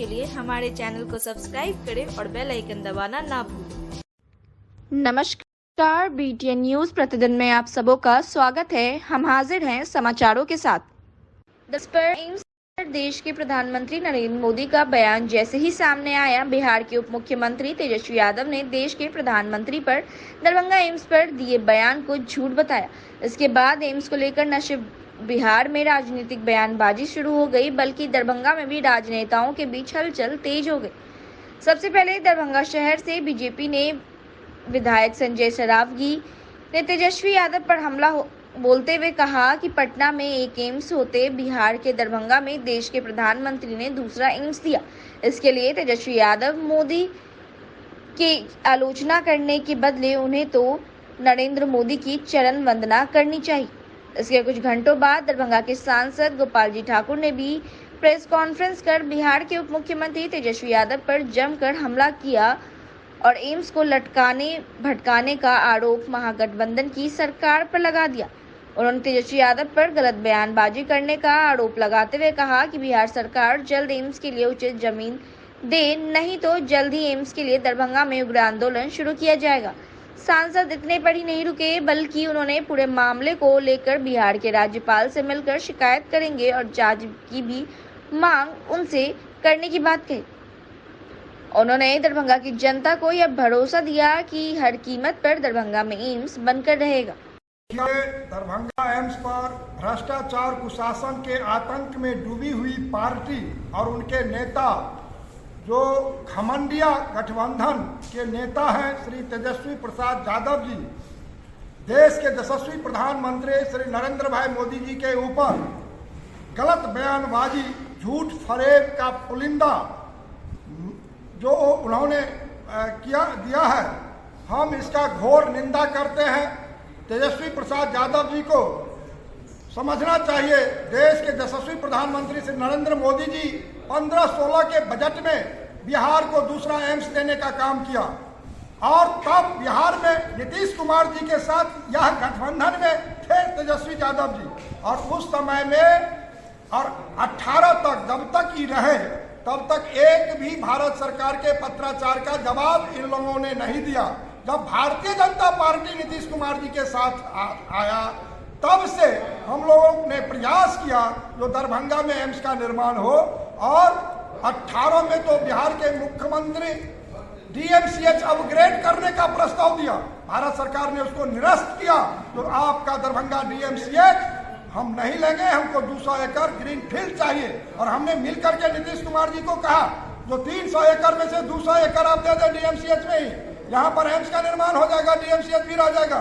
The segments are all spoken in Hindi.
के लिए हमारे चैनल को सब्सक्राइब करें और बेल आइकन दबाना ना भूलें। नमस्कार, BTN न्यूज प्रतिदिन में आप सबों का स्वागत है। हम हाजिर हैं समाचारों के साथ। एम्स पर देश के प्रधानमंत्री नरेंद्र मोदी का बयान जैसे ही सामने आया, बिहार के उप मुख्यमंत्री तेजस्वी यादव ने देश के प्रधानमंत्री पर दरभंगा एम्स पर दिए बयान को झूठ बताया। इसके बाद एम्स को लेकर न सिर्फ बिहार में राजनीतिक बयानबाजी शुरू हो गई, बल्कि दरभंगा में भी राजनेताओं के बीच हलचल तेज हो गई। सबसे पहले दरभंगा शहर से बीजेपी ने विधायक संजय सरावगी ने तेजस्वी यादव पर हमला बोलते हुए कहा कि पटना में एक एम्स होते बिहार के दरभंगा में देश के प्रधानमंत्री ने दूसरा एम्स दिया। इसके लिए तेजस्वी यादव मोदी की आलोचना करने के बदले उन्हें तो नरेंद्र मोदी की चरण वंदना करनी चाहिए। इसके कुछ घंटों बाद दरभंगा के सांसद गोपाल जी ठाकुर ने भी प्रेस कॉन्फ्रेंस कर बिहार के उप मुख्यमंत्री तेजस्वी यादव पर जमकर हमला किया और एम्स को लटकाने भटकाने का आरोप महागठबंधन की सरकार पर लगा दिया। उन्होंने तेजस्वी यादव पर गलत बयानबाजी करने का आरोप लगाते हुए कहा कि बिहार सरकार जल्द एम्स के लिए उचित जमीन दे, नहीं तो जल्द ही एम्स के लिए दरभंगा में उग्र आंदोलन शुरू किया जाएगा। सांसद इतने पर ही नहीं रुके, बल्कि उन्होंने पूरे मामले को लेकर बिहार के राज्यपाल से मिलकर शिकायत करेंगे और जांच की भी मांग उनसे करने की बात कही। उन्होंने दरभंगा की जनता को यह भरोसा दिया कि हर कीमत पर दरभंगा में एम्स बनकर रहेगा। दरभंगा एम्स पर भ्रष्टाचार कुशासन के आतंक में डूबी हुई पार्टी और उनके नेता, जो घमंडिया गठबंधन के नेता हैं श्री तेजस्वी प्रसाद यादव जी, देश के यशस्वी प्रधानमंत्री श्री नरेंद्र भाई मोदी जी के ऊपर गलत बयानबाजी, झूठ फरेब का पुलिंदा जो उन्होंने दिया है, हम इसका घोर निंदा करते हैं। तेजस्वी प्रसाद यादव जी को समझना चाहिए, देश के यशस्वी प्रधानमंत्री श्री नरेंद्र मोदी जी 15-16 के बजट में बिहार को दूसरा एम्स देने का काम किया और तब बिहार में नीतीश कुमार जी के साथ यह गठबंधन में थे तेजस्वी यादव जी, और उस समय में और 18 तक जब तक ही रहे तब तक एक भी भारत सरकार के पत्राचार का जवाब इन लोगों ने नहीं दिया। जब भारतीय जनता पार्टी नीतीश कुमार जी के साथ आया, तब से हम लोगों ने प्रयास किया जो दरभंगा में एम्स का निर्माण हो, और 18 में तो बिहार के मुख्यमंत्री DMCH अपग्रेड करने का प्रस्ताव दिया, भारत सरकार ने उसको निरस्त किया। तो आपका दरभंगा DMCH हम नहीं लेंगे, हमको 200 एकड़ ग्रीन फील्ड चाहिए। और हमने मिलकर के नीतीश कुमार जी को कहा जो 300 एकड़ में से 200 एकड़ आप दे दें DMCH में ही, यहाँ पर एम्स का निर्माण हो जाएगा, DMCH भी रह जाएगा।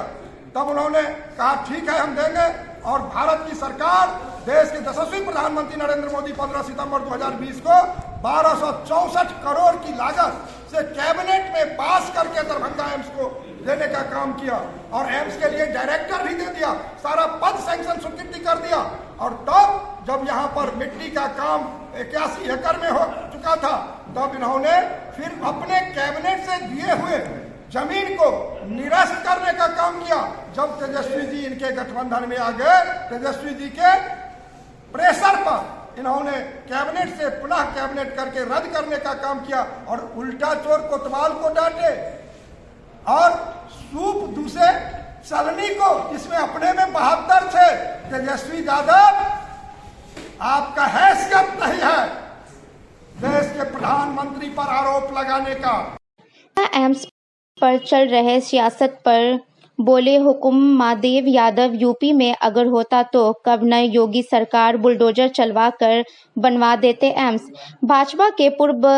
तब उन्होंने कहा ठीक है हम देंगे, और भारत की सरकार, देश के यशस्वी प्रधानमंत्री नरेंद्र मोदी 15 सितंबर 2020 को 1264 करोड़ की लागत से कैबिनेट में पास करके दरभंगा एम्स को देने का काम किया, और एम्स के लिए डायरेक्टर भी दे दिया, सारा पद सैंक्शन स्वीकृति कर दिया। और तब जब यहाँ पर मिट्टी का काम 81 एकड़ में हो चुका था, तब इन्होंने फिर अपने कैबिनेट से दिए हुए जमीन को निरस्त करने का काम किया। जब तेजस्वी जी इनके गठबंधन में आ गए, तेजस्वी जी के प्रेशर पर इन्होंने कैबिनेट से पुनः कैबिनेट करके रद्द करने का काम किया, और उल्टा चोर कोतवाल को डांटे और सूप दूसरे चलनी को, जिसमें अपने में 72 थे। तेजस्वी यादव, आपका हैसियत नहीं है देश के प्रधानमंत्री पर आरोप लगाने का। एम्स पर चल रहे सियासत पर बोले हुकुम महादेव यादव, यूपी में अगर होता तो कब न योगी सरकार बुलडोजर चलवा कर बनवा देते एम्स। भाजपा के पूर्व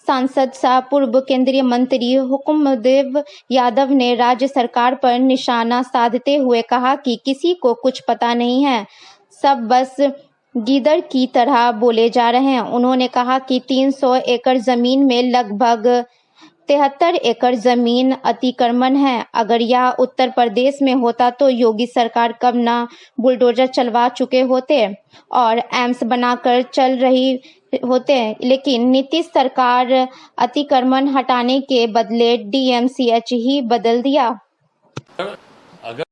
सांसद सह पूर्व केंद्रीय मंत्री हुकुमदेव यादव ने राज्य सरकार पर निशाना साधते हुए कहा कि किसी को कुछ पता नहीं है, सब बस गीदड़ की तरह बोले जा रहे हैं। उन्होंने कहा कि 300 एकड़ जमीन में लगभग 73 एकड़ जमीन अतिक्रमण है। अगर यह उत्तर प्रदेश में होता तो योगी सरकार कब न बुलडोजर चलवा चुके होते और एम्स बनाकर चल रही होते, लेकिन नीतीश सरकार अतिक्रमण हटाने के बदले DMCH ही बदल दिया। अगर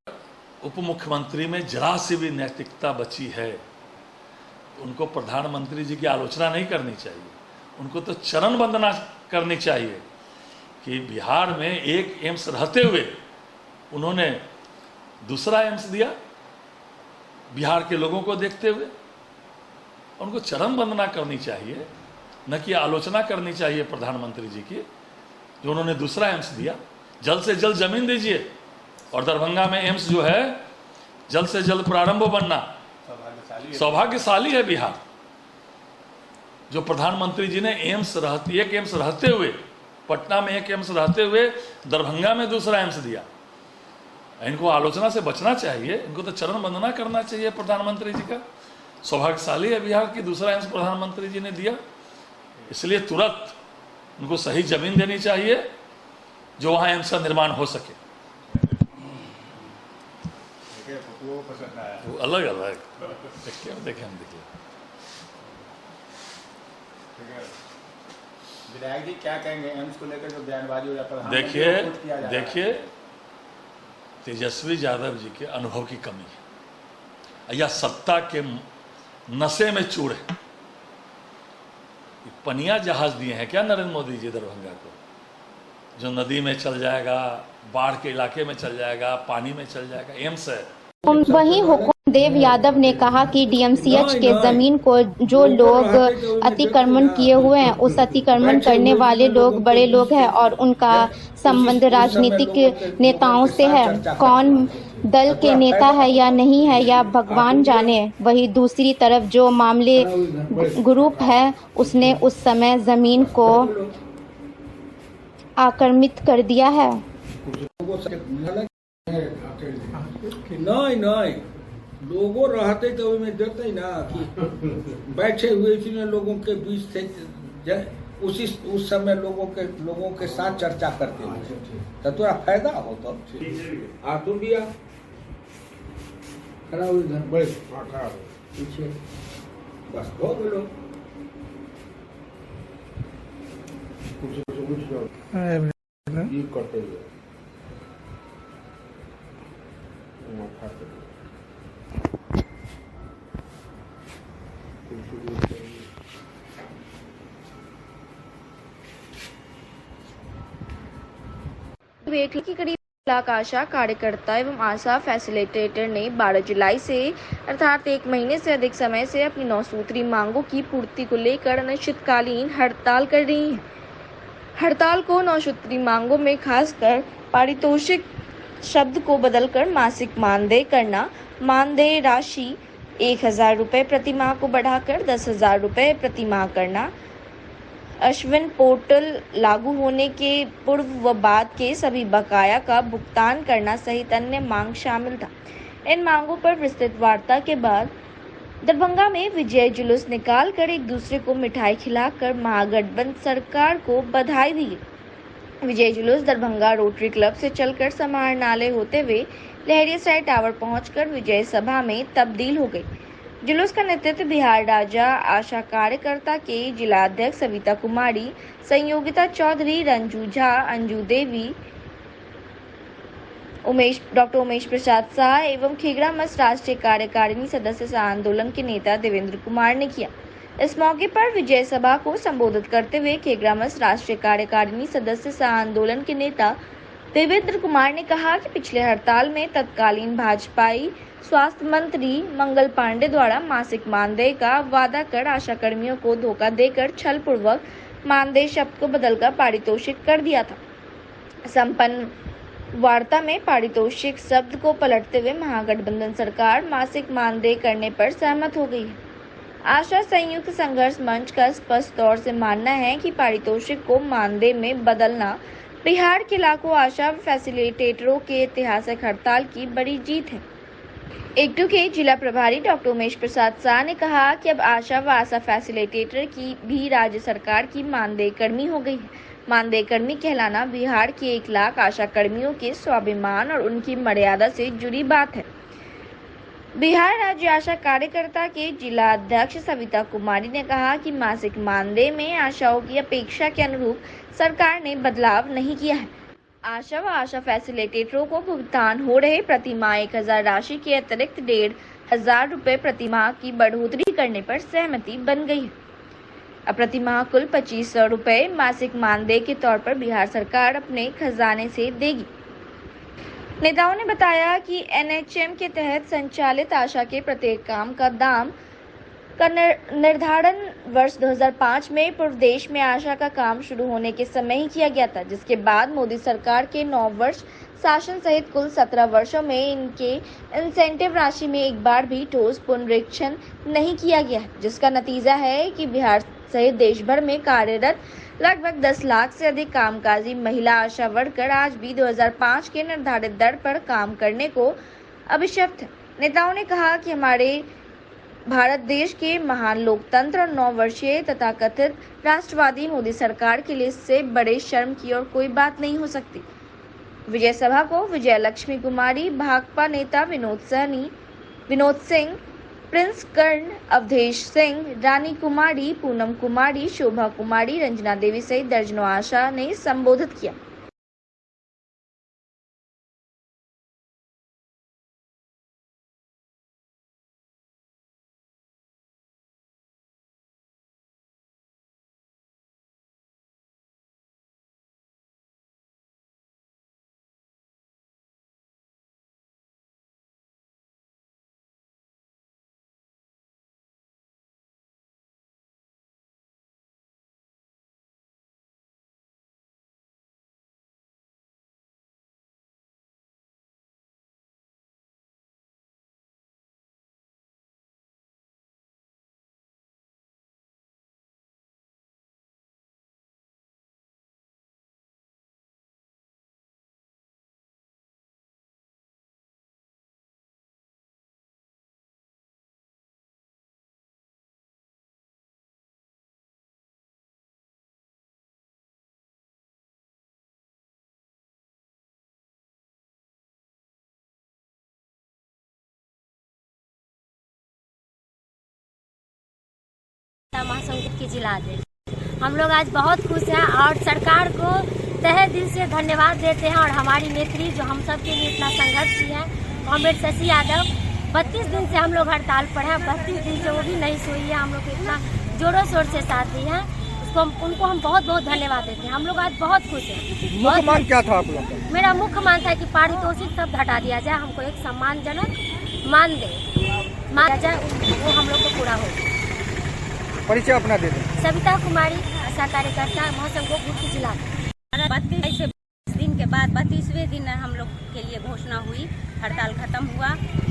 उप मुख्यमंत्री में जरा सी भी नैतिकता बची है, उनको प्रधानमंत्री जी की आलोचना नहीं करनी चाहिए। उनको तो चरण वंदना करनी चाहिए कि बिहार में एक एम्स रहते हुए उन्होंने दूसरा एम्स दिया बिहार के लोगों को देखते हुए। उनको चरण वंदना करनी चाहिए, न कि आलोचना करनी चाहिए प्रधानमंत्री जी की जो उन्होंने दूसरा एम्स दिया। जल्द से जल्द जमीन दीजिए और दरभंगा में एम्स जो है जल्द से जल्द प्रारंभ बनना। सौभाग्यशाली है बिहार जो प्रधानमंत्री जी ने एक एम्स रहते हुए, पटना में एक एम्स रहते हुए दरभंगा में दूसरा एम्स दिया। इनको आलोचना से बचना चाहिए, इनको तो चरण वंदना करना चाहिए प्रधानमंत्री जी का। सौभाग्यशाली है बिहार की दूसरा एम्स प्रधानमंत्री जी ने दिया, इसलिए तुरंत उनको सही जमीन देनी चाहिए जो वहां एम्स का निर्माण हो सके। वो अलग अलग देखें हम देखिए। विधायक जी क्या कहेंगे एम्स को लेकर जो बयानबाजी हो जाता है? देखिए तेजस्वी यादव जी के अनुभव की कमी है या सत्ता के नशे में चूर है। पनिया जहाज दिए हैं क्या नरेंद्र मोदी जी दरभंगा को, जो नदी में चल जाएगा, बाढ़ के इलाके में चल जाएगा, पानी में चल जाएगा। एम्स है। वहीं हुकुमदेव यादव ने कहा कि डीएमसीएच के जमीन को जो लोग अतिक्रमण किए हुए हैं, उस अतिक्रमण करने वाले लोग बड़े लोग हैं और उनका संबंध राजनीतिक नेताओं से है। कौन दल के नेता है या नहीं है या भगवान जाने। वहीं दूसरी तरफ जो मामले ग्रुप है उसने उस समय जमीन को आक्रमित कर दिया है। नहीं लोगों रहते तो में देते ना कि बैठे हुए इसलिए लोगों के बीच थे, उस समय लोगों के साथ चर्चा करते हुए तो थोड़ा फायदा हो। तो तो दिया खड़ा हुई इधर बड़े पीछे बस हो बोलो कुछ करते हुए वेखली के करीब लाख आशा कार्यकर्ता एवं आशा फैसिलिटेटर ने 12 जुलाई से अर्थात 1 महीने से अधिक समय से अपनी 9 सूत्री मांगों की पूर्ति को लेकर अनिश्चितकालीन हड़ताल कर रही हैं। हड़ताल को 9 सूत्री मांगों में खासकर पारितोषिक शब्द को बदलकर मासिक मानदेय करना, मानदेय राशि 1000 रुपये प्रति माह को बढ़ाकर 10,000 रुपये प्रति माह करना, अश्विन पोर्टल लागू होने के पूर्व व बाद के सभी बकाया का भुगतान करना सहित अन्य मांग शामिल था। इन मांगों पर विस्तृत वार्ता के बाद दरभंगा में विजय जुलूस निकालकर एक दूसरे को मिठाई खिलाकर महागठबंधन सरकार को बधाई दी। विजय जुलूस दरभंगा रोटरी क्लब से चलकर समाहरणालय होते हुए लहरियासराय टावर पहुंचकर विजय सभा में तब्दील हो गई। जुलूस का नेतृत्व बिहार राजा आशा कार्यकर्ता के जिला अध्यक्ष सविता कुमारी, संयोगिता चौधरी, रंजू झा, अंजू देवी, डॉक्टर उमेश प्रसाद शाह एवं खेगड़ामस राष्ट्रीय कार्यकारिणी सदस्य सह आंदोलन के नेता देवेंद्र कुमार ने किया। इस मौके पर विजय सभा को संबोधित करते हुए खेगड़ामस राष्ट्रीय कार्यकारिणी सदस्य सह आंदोलन के नेता देवेंद्र कुमार ने कहा कि पिछले हड़ताल में तत्कालीन भाजपाई स्वास्थ्य मंत्री मंगल पांडे द्वारा मासिक मानदेय का वादा कर आशा कर्मियों को धोखा देकर छलपूर्वक मानदेय शब्द को बदलकर पारितोषिक कर दिया था। संपन्न वार्ता में पारितोषिक शब्द को पलटते हुए महागठबंधन सरकार मासिक मानदेय करने पर सहमत हो गई है। आशा संयुक्त संघर्ष मंच का स्पष्ट तौर से मानना है कि पारितोषिक को मानदेय में बदलना बिहार के लाखों आशा फैसिलिटेटरों के ऐतिहासिक हड़ताल की बड़ी जीत है। एकटू के जिला प्रभारी डॉक्टर उमेश प्रसाद शाह ने कहा कि अब आशा व आशा फैसिलिटेटर की भी राज्य सरकार की मानदेय कर्मी हो गई है। मानदेय कर्मी कहलाना बिहार के 1 लाख आशा कर्मियों के स्वाभिमान और उनकी मर्यादा से जुड़ी बात है। बिहार राज्य आशा कार्यकर्ता के जिला अध्यक्ष सविता कुमारी ने कहा कि मासिक मानदेय में आशाओं की अपेक्षा के अनुरूप सरकार ने बदलाव नहीं किया है। आशा व आशा फैसिलिटेटरों को भुगतान हो रहे प्रति माह 1000 राशि के अतिरिक्त 1500 रुपये प्रति माह की बढ़ोतरी करने पर सहमति बन गई है। अब प्रति माह कुल 2500 रुपए मासिक मानदेय के तौर पर बिहार सरकार अपने खजाने से देगी। नेताओं ने बताया कि एनएचएम के तहत संचालित आशा के प्रत्येक काम का दाम का निर्धारण वर्ष 2005 में पूर्व देश में आशा का काम शुरू होने के समय ही किया गया था, जिसके बाद मोदी सरकार के 9 वर्ष शासन सहित कुल 17 वर्षों में इनके इंसेंटिव राशि में एक बार भी ठोस पुनरीक्षण नहीं किया गया, जिसका नतीजा है कि बिहार सहित देश भर में कार्यरत लगभग 10 लाख से अधिक कामकाजी महिला आशा वर्कर आज भी 2005 के निर्धारित दर पर काम करने को अभिशप्त है। नेताओं ने कहा कि हमारे भारत देश के महान लोकतंत्र और 9 वर्षीय तथा कथित राष्ट्रवादी मोदी सरकार के लिए इससे बड़े शर्म की और कोई बात नहीं हो सकती। विजय सभा को विजय लक्ष्मी कुमारी, भाकपा नेता विनोद सिंह, प्रिंस कर्ण, अवधेश सिंह, रानी कुमारी, पूनम कुमारी, शोभा कुमारी, रंजना देवी सहित दर्जनों आशा ने संबोधित किया। महासंगठन की जिला अध्यक्ष हम लोग आज बहुत खुश हैं और सरकार को तहे दिल से धन्यवाद देते हैं। और हमारी नेत्री जो हम सब के लिए इतना संघर्ष की है, कॉमरेड शशि यादव, 32 दिन से हम लोग हड़ताल पर हैं, 32 दिन से वो भी नहीं सोई है, हम लोग इतना जोरों शोर से साथ दी है, उनको हम बहुत बहुत धन्यवाद देते हैं। हम लोग आज बहुत खुश हैं। मुख्य मांग क्या था आप लोग का? मेरा मुख्य मांग था कि पारितोषिक सब हटा दिया जाए, हमको एक सम्मानजनक मान जाए, वो हम लोग को पूरा हो। परिचय अपना दे दें। सविता कुमारी, आशा कार्यकर्ता, महासंघ की जिला। 32 दिन के बाद 32वें दिन हम लोग के लिए घोषणा हुई, हड़ताल खत्म हुआ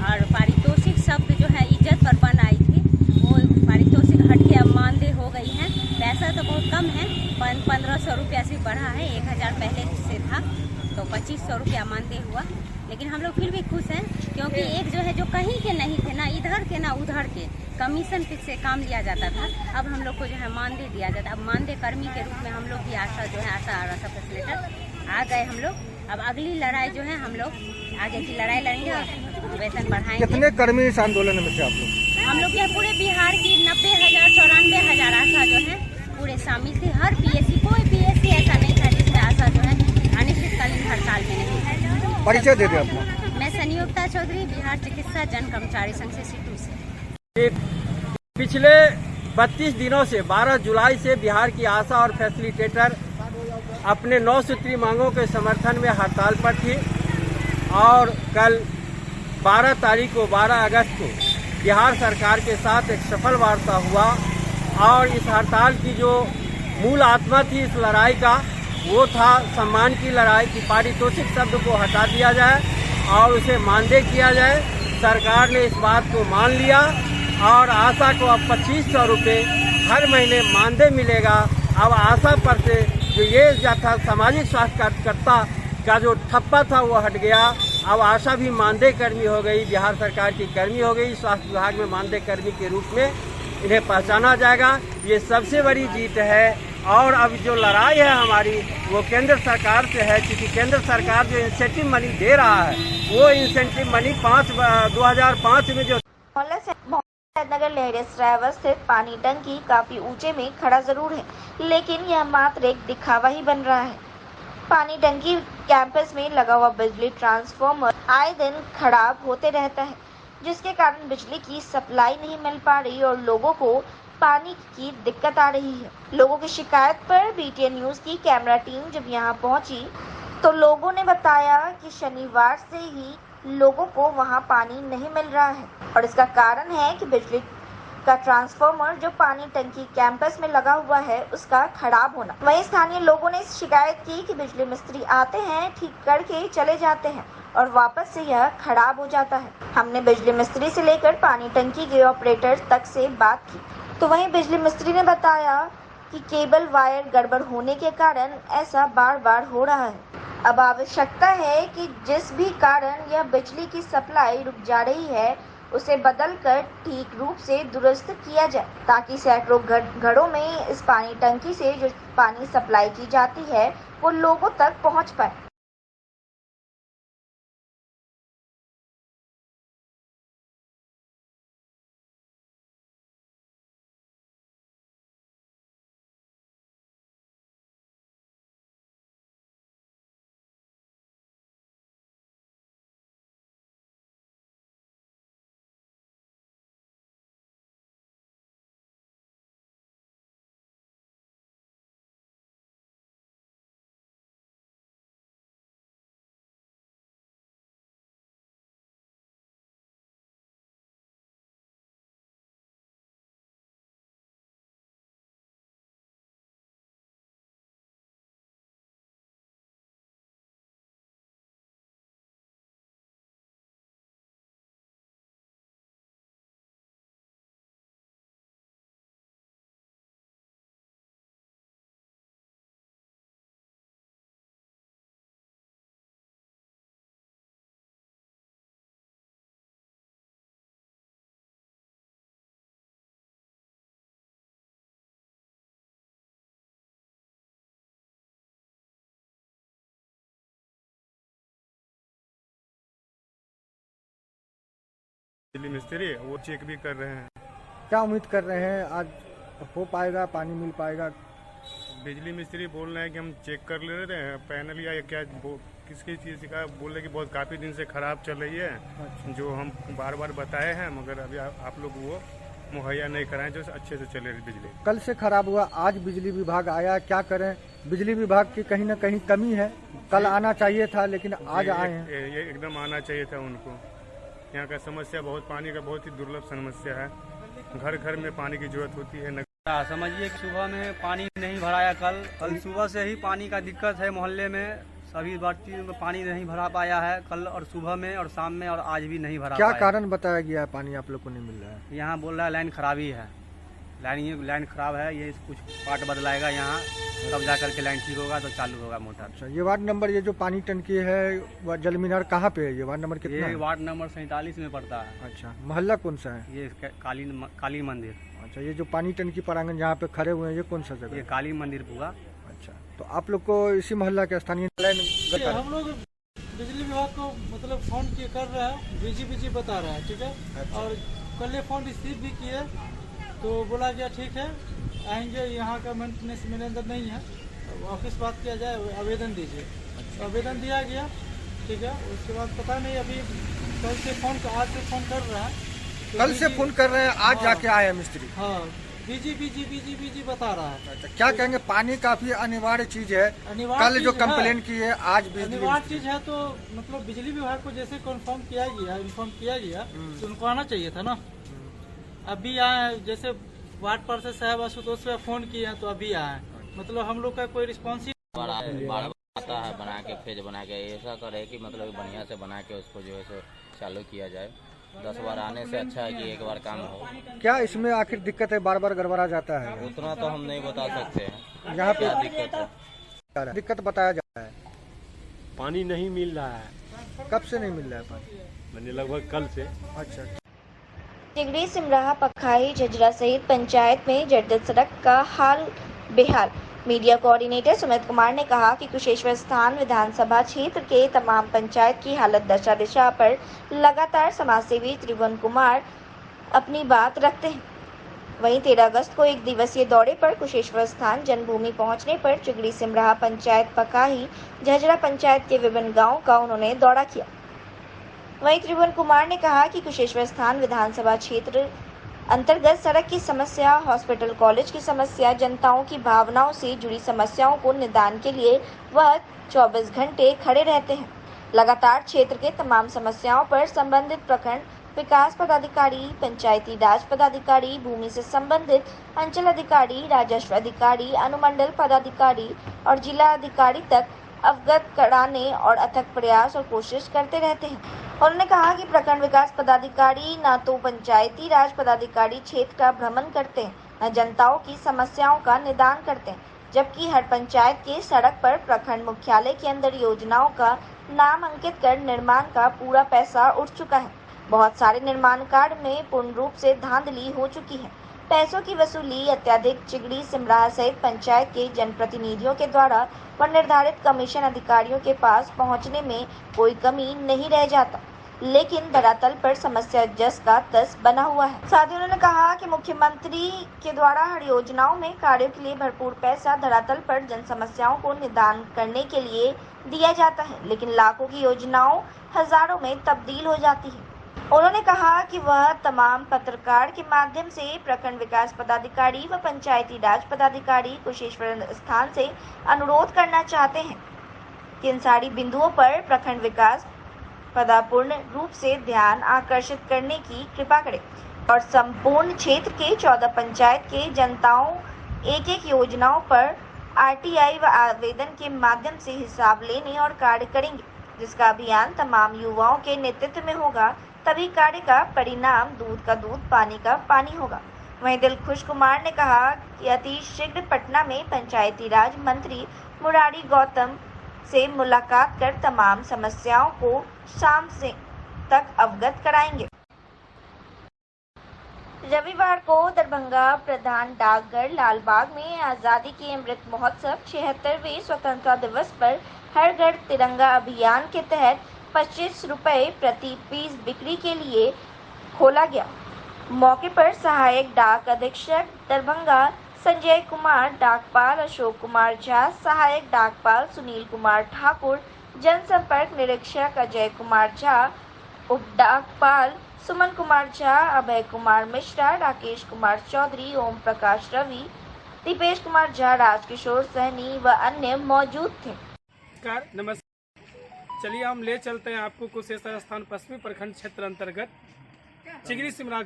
और पारितोषिक शब्द जो है इज्जत पर बन आई थी, वो पारितोषिक हट के अब मानदेय हो गई है। पैसा तो बहुत कम है, 1500 रुपया से बढ़ा है, 1000 पहले से था, तो 2500 रुपया मानदेय हुआ। लेकिन हम लोग फिर भी खुश हैं क्योंकि एक जो है जो कहीं के नहीं थे, ना इधर के ना उधर के, कमीशन से काम लिया जाता था, अब हम लोग को जो है मानदेय दिया जाता है। अब मानदेय कर्मी के रूप में हम लोग भी आशा जो है आशा फैसिलिटेटर आ गए हम लोग। अब अगली लड़ाई जो है हम लोग आगे की लड़ाई लड़ेंगे और वेतन बढ़ाएंगे। कितने कर्मी इस आंदोलन में थे आप लोग? हम लोग के पूरे बिहार की 90,000 94,000 आशा जो है पूरे शामिल थे। हर पीएससी, कोई पीएससी ऐसा नहीं था जिसमें आशा जो है अनिश्चितकालीन हड़ताल में नहीं है। परिचय दे दें अपना। मैं संयुक्ता चौधरी, बिहार चिकित्सा जन कर्मचारी संघ से सीटू से। पिछले 32 दिनों से 12 जुलाई से बिहार की आशा और फैसिलिटेटर अपने 9 सूत्री मांगों के समर्थन में हड़ताल पर थी और कल 12 तारीख को 12 अगस्त को बिहार सरकार के साथ एक सफल वार्ता हुआ और इस हड़ताल की जो मूल आत्मा थी इस लड़ाई का वो था सम्मान की लड़ाई की। पारितोषिक शब्द को हटा दिया जाए और उसे मानदेय किया जाए। सरकार ने इस बात को मान लिया और आशा को अब 2500 रुपये हर महीने मानदेय मिलेगा। अब आशा पर से जो ये था सामाजिक स्वास्थ्य कार्यकर्ता का जो ठप्पा था वो हट गया। अब आशा भी मानदेय कर्मी हो गई, बिहार सरकार की कर्मी हो गई। स्वास्थ्य विभाग में मानदेय कर्मी के रूप में इन्हें पहचाना जाएगा। ये सबसे बड़ी जीत है। और अब जो लड़ाई है हमारी वो केंद्र सरकार से है, क्योंकि केंद्र सरकार जो इंसेंटिव मनी दे रहा है वो इंसेंटिव मनी 2005 में जो नगर लहरिया स्थित पानी टंकी काफी ऊंचे में खड़ा जरूर है, लेकिन यह मात्र एक दिखावा ही बन रहा है। पानी टंकी कैंपस में लगा हुआ बिजली ट्रांसफार्मर आए दिन खराब होते रहता है, जिसके कारण बिजली की सप्लाई नहीं मिल पा रही और लोगों को पानी की दिक्कत आ रही है। लोगों की शिकायत पर BTN न्यूज की कैमरा टीम जब यहां पहुंची तो लोगों ने बताया कि शनिवार से ही लोगों को वहां पानी नहीं मिल रहा है और इसका कारण है कि बिजली का ट्रांसफार्मर जो पानी टंकी कैंपस में लगा हुआ है उसका खराब होना। वहीं स्थानीय लोगों ने शिकायत की कि बिजली मिस्त्री आते हैं, ठीक करके चले जाते हैं और वापस से यह खराब हो जाता है। हमने बिजली मिस्त्री से लेकर पानी टंकी के ऑपरेटर तक से बात की तो वहीं बिजली मिस्त्री ने बताया कि केबल वायर गड़बड़ होने के कारण ऐसा बार बार हो रहा है। अब आवश्यकता है कि जिस भी कारण यह बिजली की सप्लाई रुक जा रही है उसे बदलकर ठीक रूप से दुरुस्त किया जाए ताकि सैकड़ों घरों में इस पानी टंकी से जो पानी सप्लाई की जाती है वो लोगों तक पहुंच पाए। बिजली मिस्त्री वो चेक भी कर रहे हैं। क्या उम्मीद कर रहे हैं आज हो पाएगा, पानी मिल पाएगा? बिजली मिस्त्री बोल रहे हैं कि हम चेक कर ले रहे हैं पैनल या क्या किसकी चीज़ का, बोल रहे कि बहुत काफ़ी दिन से ख़राब चल रही है। अच्छा। जो हम बार बार बताए हैं मगर अभी आप लोग वो मुहैया नहीं कराएं जो अच्छे से चले बिजली। कल से खराब हुआ, आज बिजली विभाग आया, क्या करें? बिजली विभाग की कहीं ना कहीं कमी है, कल आना चाहिए था लेकिन आज आए हैं। ये एकदम आना चाहिए था उनको। यहाँ का समस्या बहुत, पानी का बहुत ही दुर्लभ समस्या है। घर घर में पानी की जरूरत होती है। समझिए कि सुबह में पानी नहीं भराया, कल सुबह से ही पानी का दिक्कत है मोहल्ले में। सभी बस्तियों में पानी नहीं भरा पाया है कल और सुबह में और शाम में और आज भी नहीं भरा। क्या कारण बताया गया है पानी आप लोग को नहीं मिल रहा है? यहाँ बोल रहा है लाइन खराबी है, लाइन खराब है, ये कुछ पार्ट बदलाएगा यहाँ, तब जा करके लाइन ठीक होगा तो चालू होगा मोटर। अच्छा, ये वार्ड नंबर, ये जो पानी टंकी है जल मीनार कहाँ पे है? ये वार्ड नंबर कितना है? ये वार्ड नंबर 47 में पड़ता है। अच्छा, मोहल्ला कौन सा है? ये काली मंदिर। अच्छा, ये जो पानी टंकी प्रांगण जहाँ पे खड़े हुए हैं ये कौन सा जगह? ये काली मंदिर पूरा। अच्छा, तो आप लोग को इसी मोहल्ला के स्थानीय हम लोग बिजली विभाग को मतलब फोन कर रहा है, बिजी बता रहा है, ठीक है। अच्छा। और कल फोन रिसीव भी किए तो बोला गया ठीक है आएंगे, यहाँ का मेंटेनेंस मैनेजर नहीं है, ऑफिस बात किया जाए, आवेदन दीजिए। अच्छा। आवेदन दिया गया, ठीक है। उसके बाद पता नहीं अभी कल से फोन, आज से फोन कर रहा है, तो कल से फोन कर रहे हैं, आज हाँ, जाके आए हैं मिस्त्री। हाँ, बिजी बता रहा है। अच्छा, क्या कहेंगे? पानी काफी अनिवार्य चीज है, कल जो कंप्लेन की है आज अनिवार्य चीज है, तो मतलब बिजली विभाग को जैसे इन्फॉर्म किया गया तो उनको आना चाहिए था ना। अभी आए, जैसे वार्ड पार्षद साहब आशुतोष से फोन किए हैं तो अभी आए, मतलब हम लोग का कोई रिस्पॉन्स आता है बना के, फेज बना के ऐसा करे कि मतलब बढ़िया से बना के उसको जो है सो चालू किया जाए। 10 बार आने से अच्छा है कि एक बार काम हो। क्या इसमें आखिर दिक्कत है? बार बार गड़बड़ा जाता है? उतना तो हम नहीं बता सकते हैं यहाँ पे दिक्कत बताया जा रहा है। पानी नहीं मिल रहा है। कब से नहीं मिल रहा है पानी? मैंने लगभग कल से। अच्छा। चिगड़ी, सिमराहा, पखाई, झजरा सहित पंचायत में जर्जर सड़क का हाल बेहाल। मीडिया कोऑर्डिनेटर सुमित कुमार ने कहा कि कुशेश्वर स्थान विधानसभा क्षेत्र के तमाम पंचायत की हालत दशा दिशा पर लगातार समाजसेवी त्रिभुवन कुमार अपनी बात रखते हैं। वहीं 13 अगस्त को एक दिवसीय दौरे पर कुशेश्वर स्थान जन्मभूमि पहुंचने पर चिगड़ी, सिमराहा पंचायत, पकाही, झजरा पंचायत के विभिन्न गाँव का उन्होंने दौरा किया। वहीं त्रिभुवन कुमार ने कहा कि कुशेश्वर स्थान विधानसभा क्षेत्र अंतर्गत सड़क की समस्या, हॉस्पिटल, कॉलेज की समस्या, जनताओं की भावनाओं से जुड़ी समस्याओं को निदान के लिए वह 24 घंटे खड़े रहते हैं। लगातार क्षेत्र के तमाम समस्याओं पर संबंधित प्रखंड विकास पदाधिकारी, पंचायती राज पदाधिकारी, भूमि से संबंधित अंचल अधिकारी, राजस्व अधिकारी, अनुमंडल पदाधिकारी और जिला अधिकारी तक अवगत कराने और अथक प्रयास और कोशिश करते रहते हैं। उन्होंने कहा कि प्रखंड विकास पदाधिकारी न तो पंचायती राज पदाधिकारी क्षेत्र का भ्रमण करते हैं, न जनताओं की समस्याओं का निदान करते हैं, जबकि हर पंचायत के सड़क पर प्रखंड मुख्यालय के अंदर योजनाओं का नाम अंकित कर निर्माण का पूरा पैसा उठ चुका है। बहुत सारे निर्माण कार्य में पूर्ण रूप से धांधली हो चुकी है। पैसों की वसूली अत्यधिक चिगड़ी, सिमराहा सहित पंचायत के जनप्रतिनिधियों के द्वारा व निर्धारित कमीशन अधिकारियों के पास पहुंचने में कोई कमी नहीं रह जाता, लेकिन धरातल पर समस्या जस का तस बना हुआ है। साथ ही उन्होंने कहा कि मुख्यमंत्री के द्वारा हर योजनाओं में कार्यों के लिए भरपूर पैसा धरातल पर जन समस्याओं को निदान करने के लिए दिया जाता है, लेकिन लाखों की योजनाओं हजारों में तब्दील हो जाती है। उन्होंने कहा कि वह तमाम पत्रकार के माध्यम से प्रखंड विकास पदाधिकारी व पंचायती राज पदाधिकारी कुशेश्वर स्थान से अनुरोध करना चाहते हैं कि इन सारी बिंदुओं पर प्रखंड विकास पदापूर्ण रूप से ध्यान आकर्षित करने की कृपा करें और संपूर्ण क्षेत्र के 14 पंचायत के जनताओं एक योजनाओं पर RTI व आवेदन के माध्यम से हिसाब लेने और कार्य करेंगे, जिसका अभियान तमाम युवाओं के नेतृत्व में होगा। तभी कार्य का परिणाम दूध का दूध, पानी का पानी होगा। वहीं दिलखुश कुमार ने कहा कि अति शीघ्र पटना में पंचायती राज मंत्री मुरारी गौतम से मुलाकात कर तमाम समस्याओं को शाम से तक अवगत कराएंगे। रविवार को दरभंगा प्रधान डाकघर लालबाग में आज़ादी के अमृत महोत्सव 76वें स्वतंत्रता दिवस पर हर घर तिरंगा अभियान के तहत 25 रुपये प्रति पीस बिक्री के लिए खोला गया। मौके पर सहायक डाक अधीक्षक दरभंगा संजय कुमार, डाकपाल अशोक कुमार झा, सहायक डाकपाल सुनील कुमार ठाकुर, जनसंपर्क निरीक्षक अजय कुमार झा, उप डाकपाल सुमन कुमार झा, अभय कुमार मिश्रा, राकेश कुमार चौधरी, ओम प्रकाश रवि, दीपेश कुमार झा, राजकिशोर सहनी व अन्य मौजूद थे। नमस्कार, चलिए हम ले चलते हैं आपको कुशेश्वर स्थान पश्चिमी प्रखंड क्षेत्र अंतर्गत चिगरी सिमराहा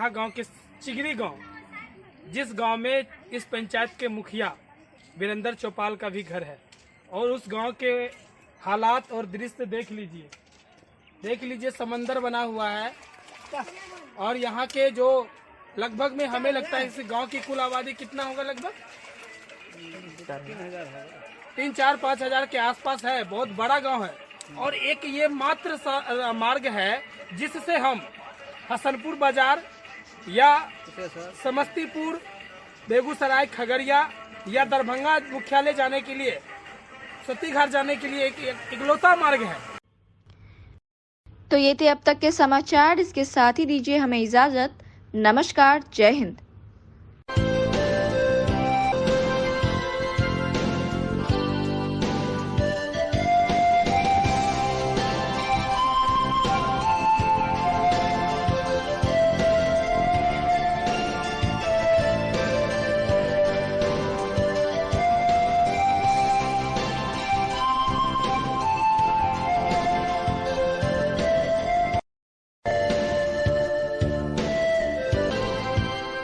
गांव के चिगरी गांव, जिस गांव में इस पंचायत के मुखिया वीरेंद्र चौपाल का भी घर है, और उस गांव के हालात और दृश्य देख लीजिए। समंदर बना हुआ है और यहाँ के जो लगभग में हमें लगता है इस गांव की कुल आबादी कितना होगा, लगभग 3-4-5 हजार के आसपास है। बहुत बड़ा गांव है और एक ये मात्र मार्ग है जिससे हम हसनपुर बाजार या समस्तीपुर, बेगूसराय, खगड़िया या दरभंगा मुख्यालय जाने के लिए, सतीघाट जाने के लिए एक इकलौता मार्ग है। तो ये थे अब तक के समाचार। इसके साथ ही दीजिए हमें इजाजत। नमस्कार, जय हिंद।